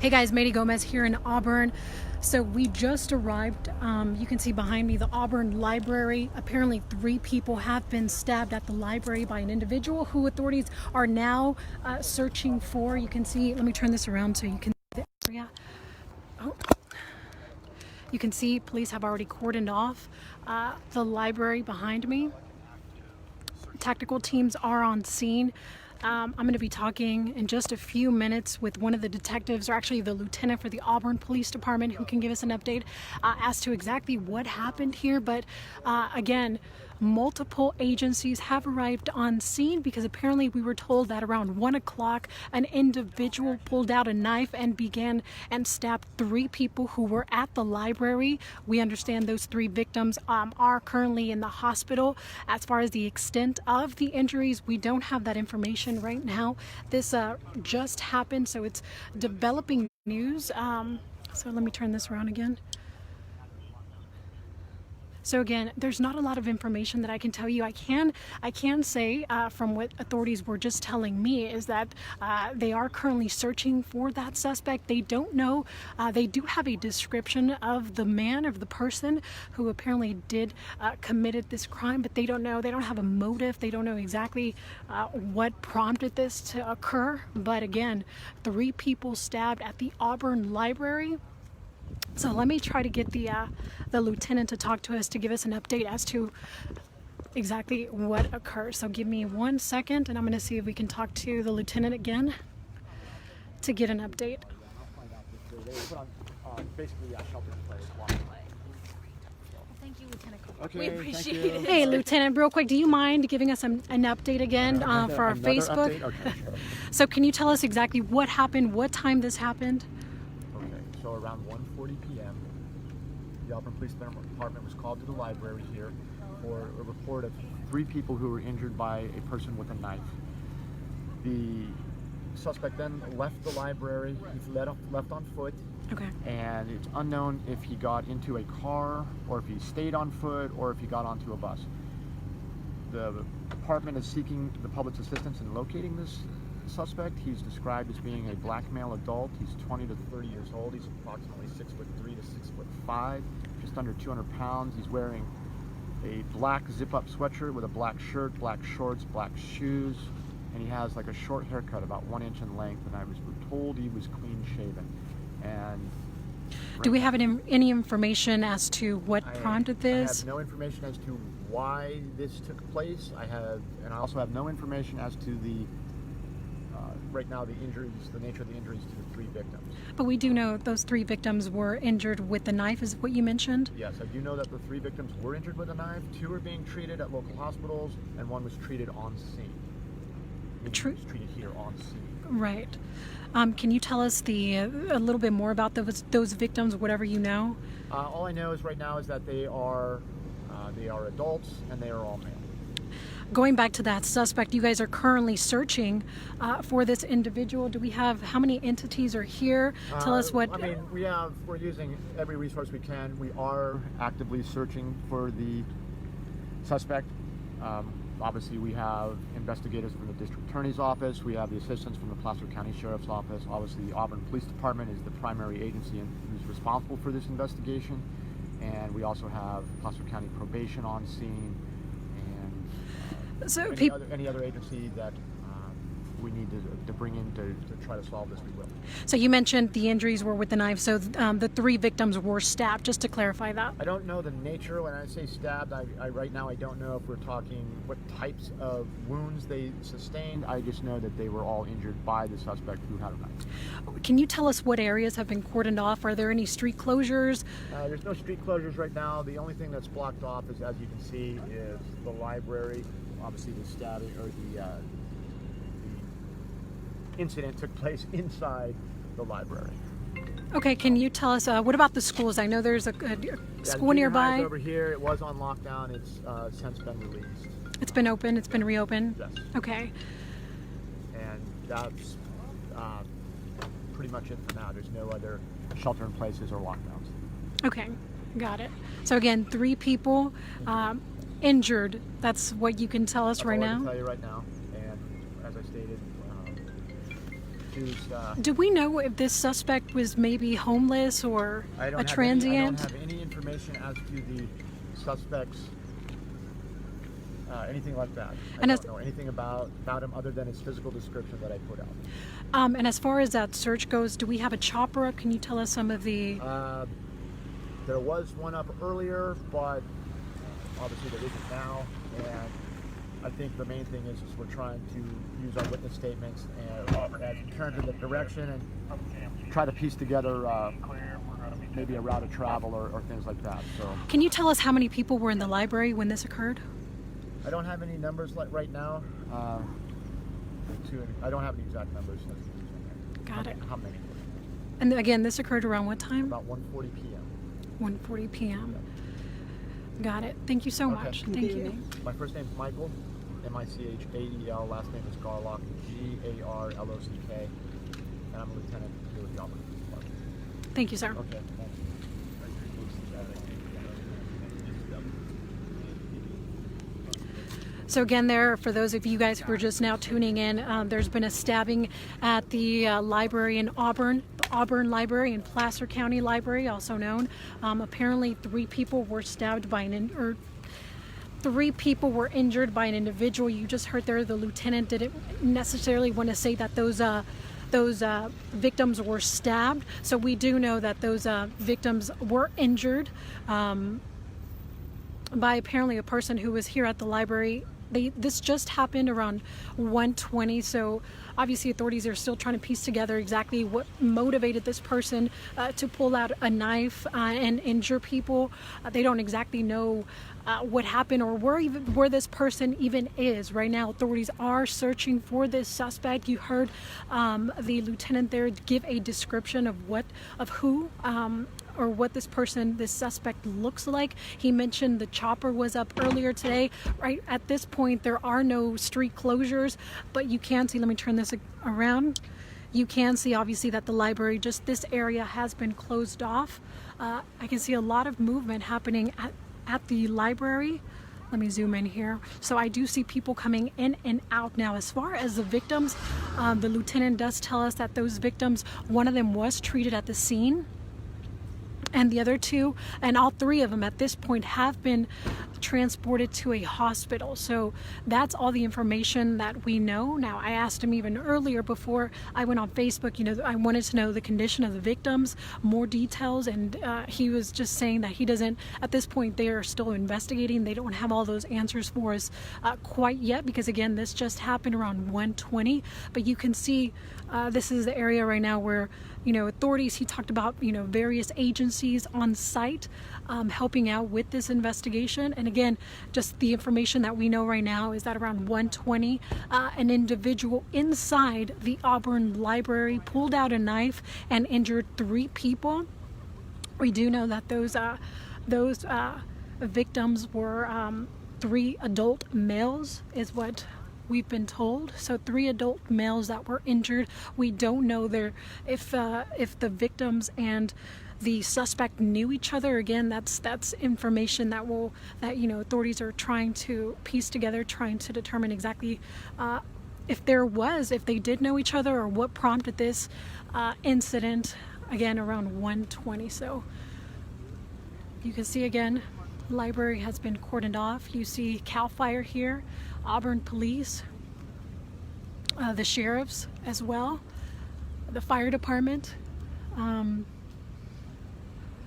Hey guys, Mayde Gomez here in Auburn. So we just arrived. You can see behind me the Auburn Library. Apparently 3 people have been stabbed at the library by an individual who authorities are now searching for. You can see, let me turn this around so you can see the area. Oh. You can see police have already cordoned off the library behind me. Tactical teams are on scene. I'm going to be talking in just a few minutes with one of the detectives, or actually the lieutenant for the Auburn Police Department, who can give us an update as to exactly what happened here. But again, multiple agencies have arrived on scene because apparently we were told that around 1 o'clock an individual pulled out a knife and began and stabbed 3 people who were at the library. We understand those 3 victims are currently in the hospital. As far as the extent of the injuries, we don't have that information right now. This just happened, so it's developing news. So let me turn this around again. So again, there's not a lot of information that I can tell you. I can say from what authorities were just telling me is that they are currently searching for that suspect. They don't know. They do have a description of the man, of the person who apparently did committed this crime, but they don't know. They don't have a motive. They don't know exactly what prompted this to occur. But again, 3 people stabbed at the Auburn Library. So let me try to get the lieutenant to talk to us to give us an update as to exactly what occurred. So give me 1 second and I'm going to see if we can talk to the lieutenant again to get an update. Thank you, Lieutenant. Okay, we appreciate it. Hey, Lieutenant, real quick, do you mind giving us an update again for our Facebook? Okay, sure. So can you tell us exactly what happened, what time this happened? So around 1:40 p.m., the Auburn Police Department was called to the library here for a report of 3 people who were injured by a person with a knife. The suspect then left the library. He's left on foot. Okay. And it's unknown if he got into a car or if he stayed on foot or if he got onto a bus. The department is seeking the public's assistance in locating this suspect. He's described as being a black male adult. He's 20 to 30 years old. He's approximately 6'3" to 6'5", just under 200 pounds. He's wearing a black zip-up sweatshirt with a black shirt, black shorts, black shoes, and he has like a short haircut, about 1 inch in length. And I was told he was clean shaven. And do we have any information as to what prompted this? I have no information as to why this took place. And I also have no information as to the right now the injuries, the nature of the injuries to the 3 victims. But we do know those 3 victims were injured with the knife, is what you mentioned? Yes, I do know that the 3 victims were injured with a knife. 2 are being treated at local hospitals, and 1 was treated on scene. He was treated here on scene. Right. Can you tell us a little bit more about those victims, whatever you know? All I know is right now is that they are adults and they are all male. Going back to that suspect, you guys are currently searching for this individual. Do we have, how many entities are here? Tell us what... I mean, we're using every resource we can. We are actively searching for the suspect. Obviously, we have investigators from the district attorney's office. We have the assistance from the Placer County Sheriff's Office. Obviously, the Auburn Police Department is the primary agency who's responsible for this investigation. And we also have Placer County Probation on scene. So any other agency that we need to bring in to try to solve this, we will. So you mentioned the injuries were with the knife, so the 3 victims were stabbed, just to clarify that. I don't know the nature. When I say stabbed, right now I don't know if we're talking what types of wounds they sustained. I just know that they were all injured by the suspect who had a knife. Can you tell us what areas have been cordoned off? Are there any street closures? There's no street closures right now. The only thing that's blocked off, is, as you can see, is the library. Obviously, the stabbing or the incident took place inside the library. Okay, can you tell us what about the schools? I know there's a school the nearby. Over here, it was on lockdown. It's since been released. It's been open. It's been reopened. Yes. Okay. And that's pretty much it for now. There's no other shelter-in-places or lockdowns. Okay, got it. So again, 3 people injured. That's what you can tell us right now? I can tell you right now. And as I stated, who's... Do we know if this suspect was maybe homeless or a transient? I don't have any information as to the suspect's anything like that. I don't know anything about him other than his physical description that I put out. And as far as that search goes, do we have a chopper up? Can you tell us some of the... There was one up earlier, but obviously there isn't now. And I think the main thing is we're trying to use our witness statements and in terms of the direction and try to piece together maybe a route of travel or things like that. So, can you tell us how many people were in the library when this occurred? I don't have any numbers right now. I don't have any exact numbers. Got it. How many? And again, this occurred around what time? About 1:40 p.m. 1:40 p.m. Got it. Thank you so much. Thank you. My first name is Michael, M-I-C-H-A-E-L. Last name is Garlock, G-A-R-L-O-C-K. And I'm a lieutenant here with the Auburn Police. Thank you, sir. Okay, thanks. So again, for those of you guys who are just now tuning in, there's been a stabbing at the library in Auburn, the Auburn Library in Placer County Library, also known. Apparently, 3 people were stabbed by 3 people were injured by an individual. You just heard there the lieutenant didn't necessarily want to say that those victims were stabbed. So we do know that those victims were injured by apparently a person who was here at the library. This just happened around 1:20, so obviously authorities are still trying to piece together exactly what motivated this person to pull out a knife and injure people. They don't exactly know what happened or where this person even is. Right now, authorities are searching for this suspect. You heard the lieutenant there give a description of who or what this suspect looks like. He mentioned the chopper was up earlier today. Right at this point, there are no street closures, but you can see, let me turn this around. You can see obviously that the library, just this area has been closed off. I can see a lot of movement happening at the library. Let me zoom in here. So I do see people coming in and out. Now, as far as the victims, the lieutenant does tell us that those victims, one of them was treated at the scene, and the other 2, and all 3 of them at this point have been transported to a hospital. So that's all the information that we know. Now, I asked him even earlier before I went on Facebook, I wanted to know the condition of the victims, more details, and he was just saying that he doesn't, at this point, they are still investigating. They don't have all those answers for us quite yet, because again, this just happened around 1:20, but you can see this is the area right now where authorities, he talked about various agencies on site helping out with this investigation. And again, just the information that we know right now is that around 1:20, an individual inside the Auburn Library pulled out a knife and injured 3 people. We do know that those victims were 3 adult males, is what we've been told. So 3 adult males that were injured. We don't know if the victims and the suspect knew each other. Again, that's information that authorities are trying to piece together, trying to determine exactly if they did know each other or what prompted this incident. Again, around 1:20. So you can see again, the library has been cordoned off. You see CAL FIRE here, Auburn Police, the sheriffs as well, the fire department,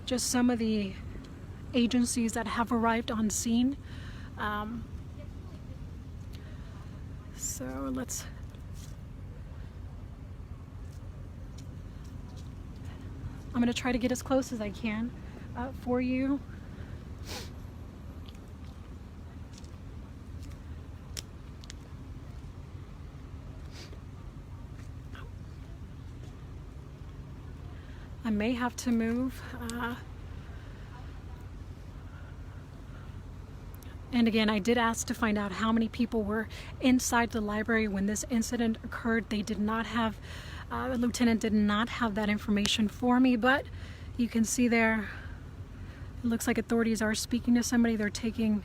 just some of the agencies that have arrived on scene. So I'm going to try to get as close as I can for you. I may have to move. And again, I did ask to find out how many people were inside the library when this incident occurred. They did not have, the lieutenant did not have that information for me, but you can see there, it looks like authorities are speaking to somebody. They're taking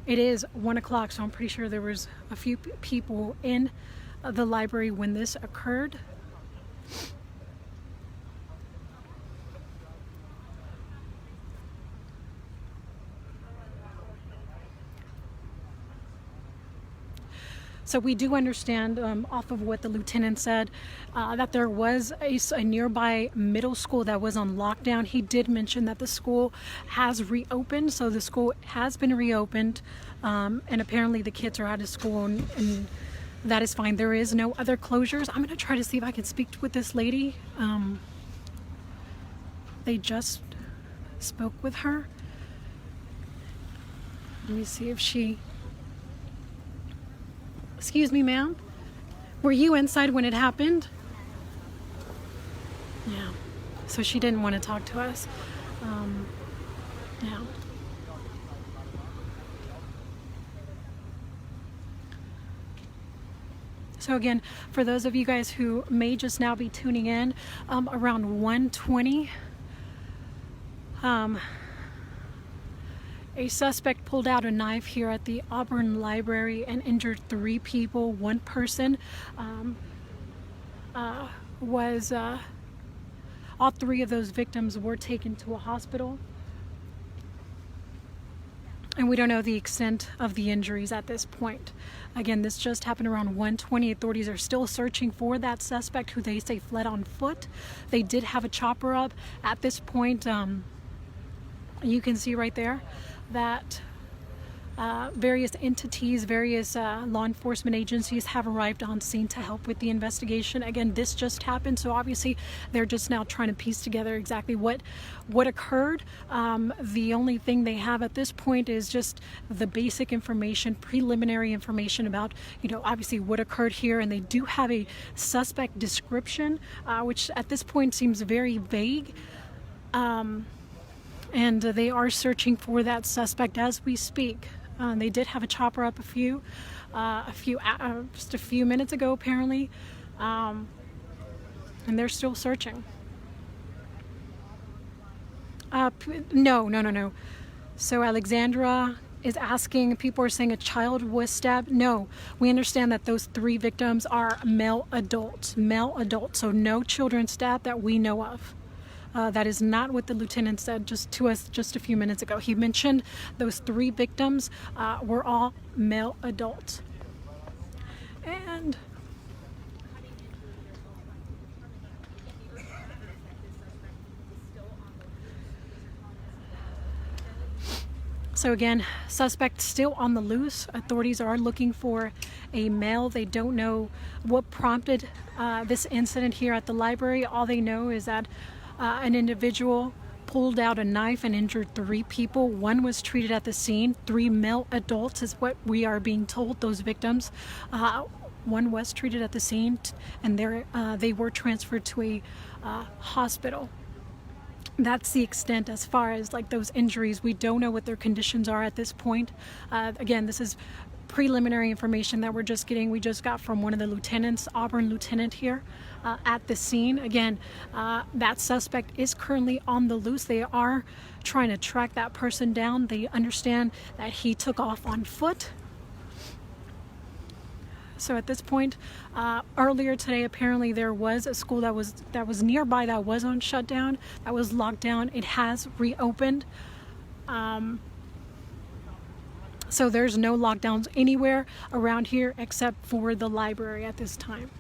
It is 1 o'clock, so I'm pretty sure there was a few people in the library when this occurred. So we do understand, off of what the lieutenant said, that there was a nearby middle school that was on lockdown. He did mention that the school has reopened, so the school has been reopened, and apparently the kids are out of school, and that is fine. There is no other closures. I'm going to try to see if I can speak with this lady. They just spoke with her. Let me see if she... Excuse me, ma'am. Were you inside when it happened? Yeah. So she didn't want to talk to us. Yeah. So again, for those of you guys who may just now be tuning in, around 1:20, a suspect pulled out a knife here at the Auburn Library and injured 3 people. One person all 3 of those victims were taken to a hospital. And we don't know the extent of the injuries at this point. Again, this just happened around 1:20. Authorities are still searching for that suspect, who they say fled on foot. They did have a chopper up. At this point, you can see right there that various entities, various law enforcement agencies have arrived on scene to help with the investigation. Again, this just happened, so obviously they're just now trying to piece together exactly what occurred. The only thing they have at this point is just the basic information, preliminary information about, obviously what occurred here, and they do have a suspect description, which at this point seems very vague. And they are searching for that suspect as we speak. They did have a chopper up just a few minutes ago, apparently, and they're still searching. No. So Alexandra is asking, people are saying a child was stabbed. No, we understand that those 3 victims are male adults, so no children stabbed that we know of. That is not what the lieutenant said to us just a few minutes ago. He mentioned those 3 victims were all male adults. And so again, suspect still on the loose. Authorities are looking for a male. They don't know what prompted this incident here at the library. All they know is that an individual pulled out a knife and injured 3 people. 1 was treated at the scene. 3 male adults is what we are being told, those victims. 1 was treated at the scene, and they were transferred to a hospital. That's the extent as far as those injuries. We don't know what their conditions are at this point. Again, this is preliminary information that we're just getting. We just got from one of the lieutenants, Auburn lieutenant here at the scene. Again, that suspect is currently on the loose. They are trying to track that person down. They understand that he took off on foot. So at this point, earlier today, apparently there was a school that was nearby that was on shutdown, that was locked down. It has reopened. So there's no lockdowns anywhere around here except for the library at this time.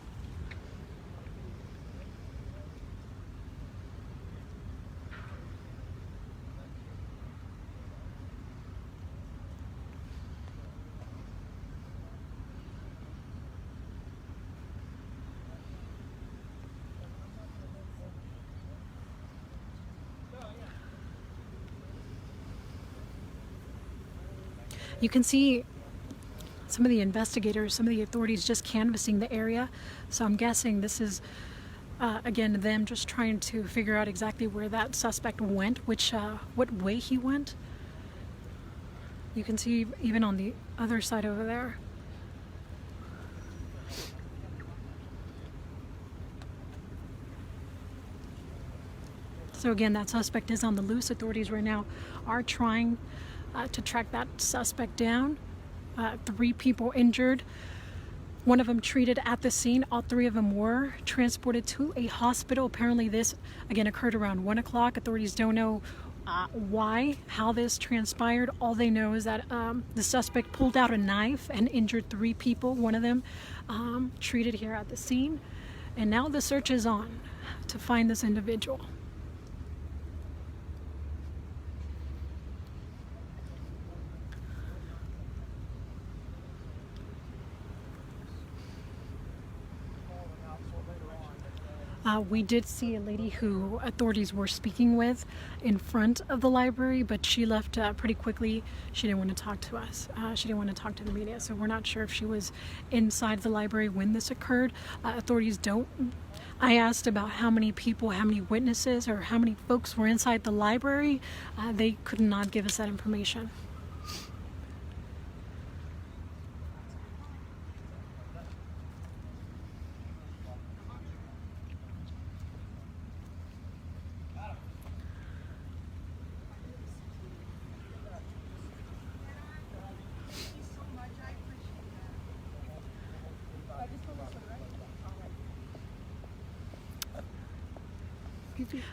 You can see some of the investigators, some of the authorities just canvassing the area. So I'm guessing this is, again, them just trying to figure out exactly where that suspect went, what way he went. You can see even on the other side over there. So again, that suspect is on the loose. Authorities right now are trying to track that suspect down. 3 people injured. One of them treated at the scene. All 3 of them were transported to a hospital. Apparently this, again, occurred around 1 o'clock. Authorities don't know how this transpired. All they know is that the suspect pulled out a knife and injured 3 people. One of them treated here at the scene. And now the search is on to find this individual. We did see a lady who authorities were speaking with in front of the library, but she left pretty quickly. She didn't want to talk to us. She didn't want to talk to the media, so we're not sure if she was inside the library when this occurred. Authorities don't. I asked about how many people, how many witnesses, or how many folks were inside the library. They could not give us that information.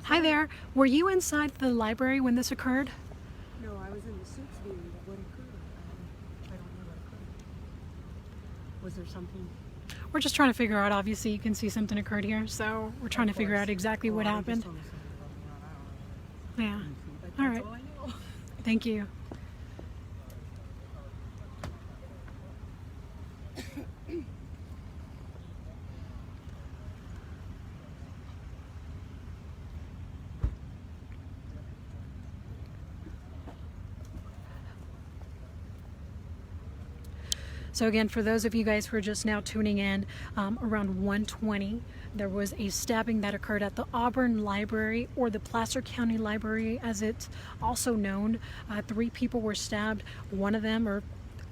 Hi there. Were you inside the library when this occurred? No, I was in the suits viewing, but what occurred? I don't know what occurred. Was there something? We're just trying to figure out. Obviously, you can see something occurred here, so we're trying to figure out exactly what happened. Yeah. All right. Thank you. So again, for those of you guys who are just now tuning in, around 1:20, there was a stabbing that occurred at the Auburn Library, or the Placer County Library as it's also known. 3 people were stabbed. One of them are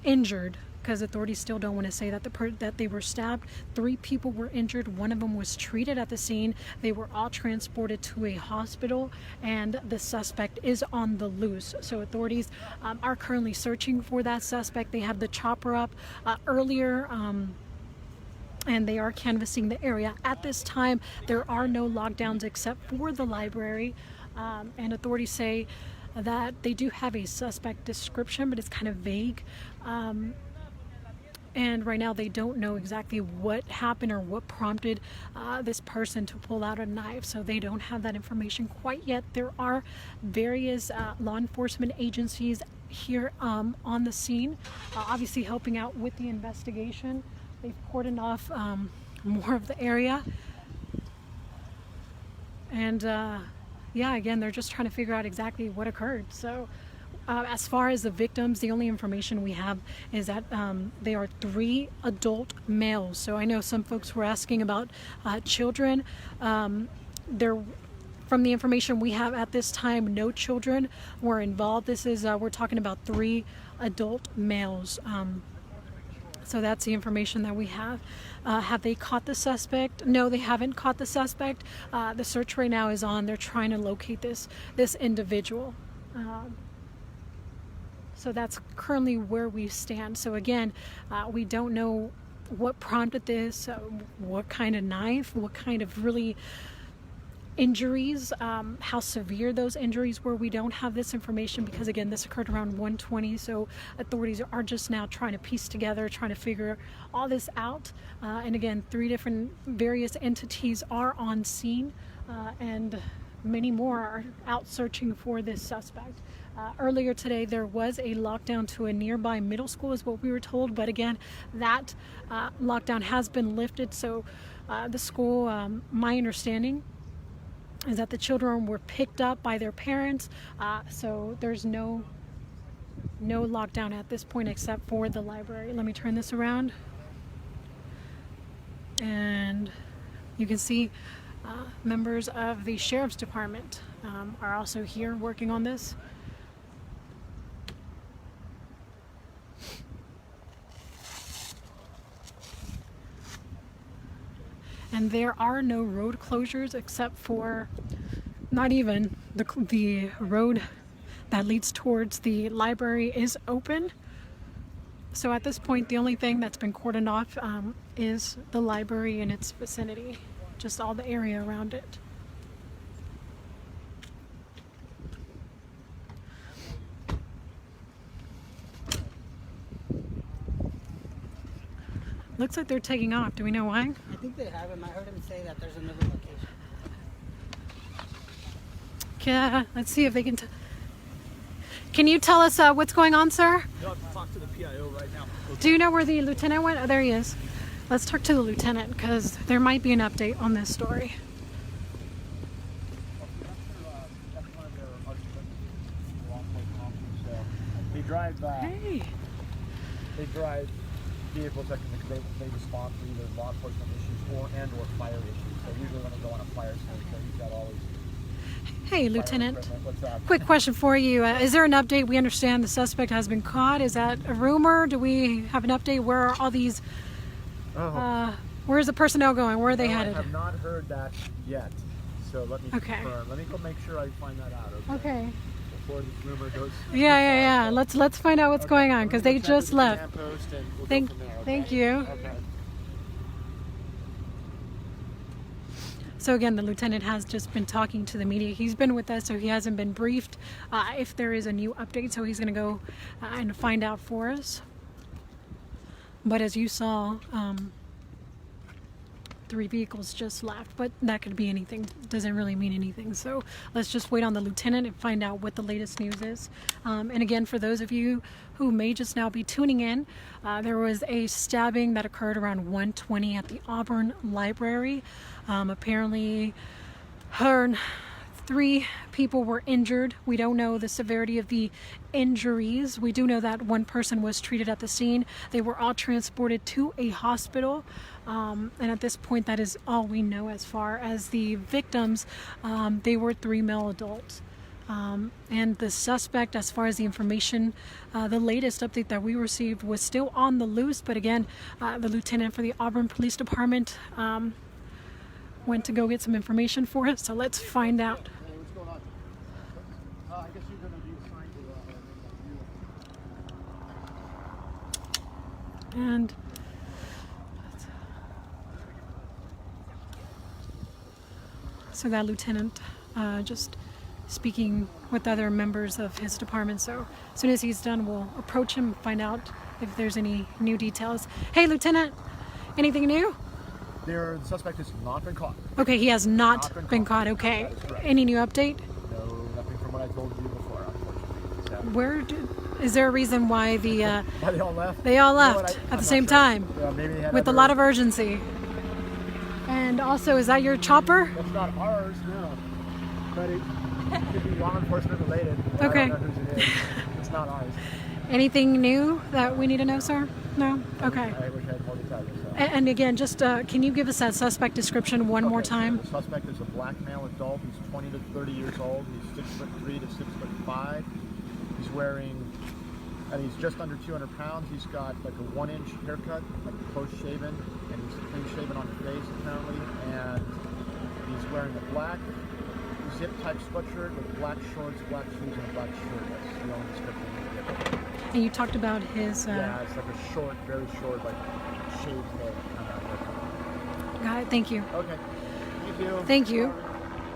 injured, because authorities still don't want to say that that they were stabbed. 3 people were injured. One of them was treated at the scene. They were all transported to a hospital, and the suspect is on the loose. So authorities are currently searching for that suspect. They had the chopper up earlier, and they are canvassing the area. At this time, there are no lockdowns except for the library, and authorities say that they do have a suspect description, but it's kind of vague. And right now they don't know exactly what happened or what prompted this person to pull out a knife. So they don't have that information quite yet. There are various law enforcement agencies here on the scene, obviously helping out with the investigation. They've cordoned off more of the area. And yeah, again, they're just trying to figure out exactly what occurred. So as far as the victims, the only information we have is that they are 3 adult males. So I know some folks were asking about children. From the information we have at this time, no children were involved. This is, we're talking about 3 adult males. So that's the information that we have. Have they caught the suspect? No, they haven't caught the suspect. The search right now is on. They're trying to locate this individual. So that's currently where we stand. So again, we don't know what prompted this, what kind of knife, what kind of really injuries, how severe those injuries were. We don't have this information because, again, this occurred around 1:20. So authorities are just now trying to piece together, trying to figure all this out. And again, 3 different various entities are on scene, and many more are out searching for this suspect. Earlier today, there was a lockdown to a nearby middle school, is what we were told. But again, that lockdown has been lifted. So the school, my understanding is that the children were picked up by their parents. So there's no lockdown at this point except for the library. Let me turn this around. And you can see members of the sheriff's department are also here working on this. And there are no road closures except for, not even the road that leads towards the library is open. So at this point, the only thing that's been cordoned off is the library and its vicinity, just all the area around it. Looks like they're taking off. Do we know why? I think they have him. I heard him say that there's another location. Yeah, let's see if they can. Can you tell us what's going on, sir? You'll have to talk to the PIO right now. Do you know where the lieutenant went? Oh, there he is. Let's talk to the lieutenant because there might be an update on this story. They drive. Hey. They drive vehicles that they respond to either law enforcement issues or fire issues. So usually when they go on a fire scene, so he's got all these. Hey, Lieutenant. What's up? Quick question for you. Is there an update? We understand the suspect has been caught. Is that a rumor? Do we have an update? Where are all these? Where's the personnel going? Where are they headed? I have not heard that yet. So let me confirm. Let me go make sure I find that out. Okay. Before this rumor goes. Yeah. Let's find out what's going on because they just left. Thank you. Okay. So again, the lieutenant has just been talking to the media. He's been with us, so he hasn't been briefed if there is a new update. So he's going to go and find out for us. But as you saw, 3 vehicles just left, but that could be anything. It doesn't really mean anything. So let's just wait on the lieutenant and find out what the latest news is. And again, for those of you who may just now be tuning in, there was a stabbing that occurred around 1:20 at the Auburn Library. Apparently, 3 people were injured. We don't know the severity of the injuries. We do know that 1 person was treated at the scene. They were all transported to a hospital. And at this point, that is all we know as far as the victims. They were 3 male adults. And the suspect, as far as the information, the latest update that we received was still on the loose. But again, the lieutenant for the Auburn Police Department went to go get some information for us. So let's find out. Hey, what's going on? I guess you're going to be assigned to And so that lieutenant just speaking with other members of his department. So as soon as he's done, we'll approach him and find out if there's any new details. Hey, Lieutenant, anything new? The suspect has not been caught. Okay, he has not been caught. Okay. Any new update? No, nothing from what I told you before, unfortunately. So. Is there a reason why the Why they all left? they all You know left what, at the I'm same not sure. time Yeah, maybe they had with a other- lot of urgency? And also, is that your chopper? That's not ours, no. But it could be law enforcement related. Okay. I don't know whose it is. It's not ours. Anything new that we need to know, sir? No? Okay. I wish I had more to tell you. So. And again, just can you give us that suspect description one more Okay, time? The suspect is a black male adult. He's 20 to 30 years old. He's 6'3" to 6'5". He's wearing, and he's just under 200 pounds. He's got like a 1-inch haircut, like close shaven, and he's clean shaven on the face apparently. And he's wearing a black zip type sweatshirt with black shorts, black shoes, and a black shirt. That's the only description we can get. And you talked about his... Yeah, it's like a short, very short, like shaved head kind of haircut. Got it. Thank you. Okay. Thank you. Thank you.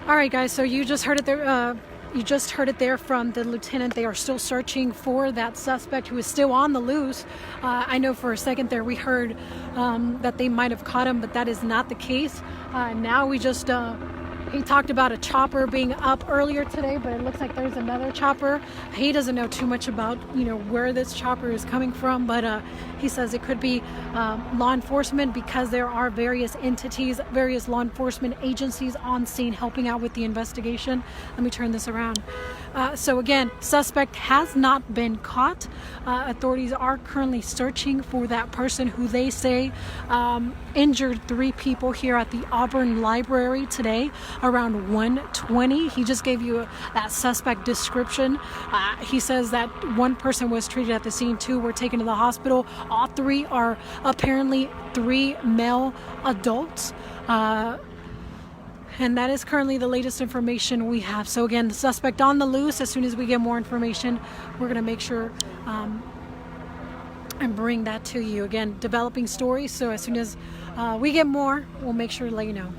All right, guys. So you just heard it there. You just heard it there from the lieutenant. They are still searching for that suspect who is still on the loose. I know for a second there we heard that they might have caught him, but that is not the case. Now we just... he talked about a chopper being up earlier today, but it looks like there's another chopper. He doesn't know too much about, where this chopper is coming from, but he says it could be law enforcement because there are various entities, various law enforcement agencies on scene helping out with the investigation. Let me turn this around. So again, suspect has not been caught. Authorities are currently searching for that person who they say injured 3 people here at the Auburn Library today around 1:20. He just gave you that suspect description. He says that 1 person was treated at the scene, 2 were taken to the hospital. All 3 are apparently 3 male adults. And that is currently the latest information we have. So again, the suspect on the loose. As soon as we get more information, we're going to make sure and bring that to you. Again, developing stories. So as soon as we get more, we'll make sure to let you know.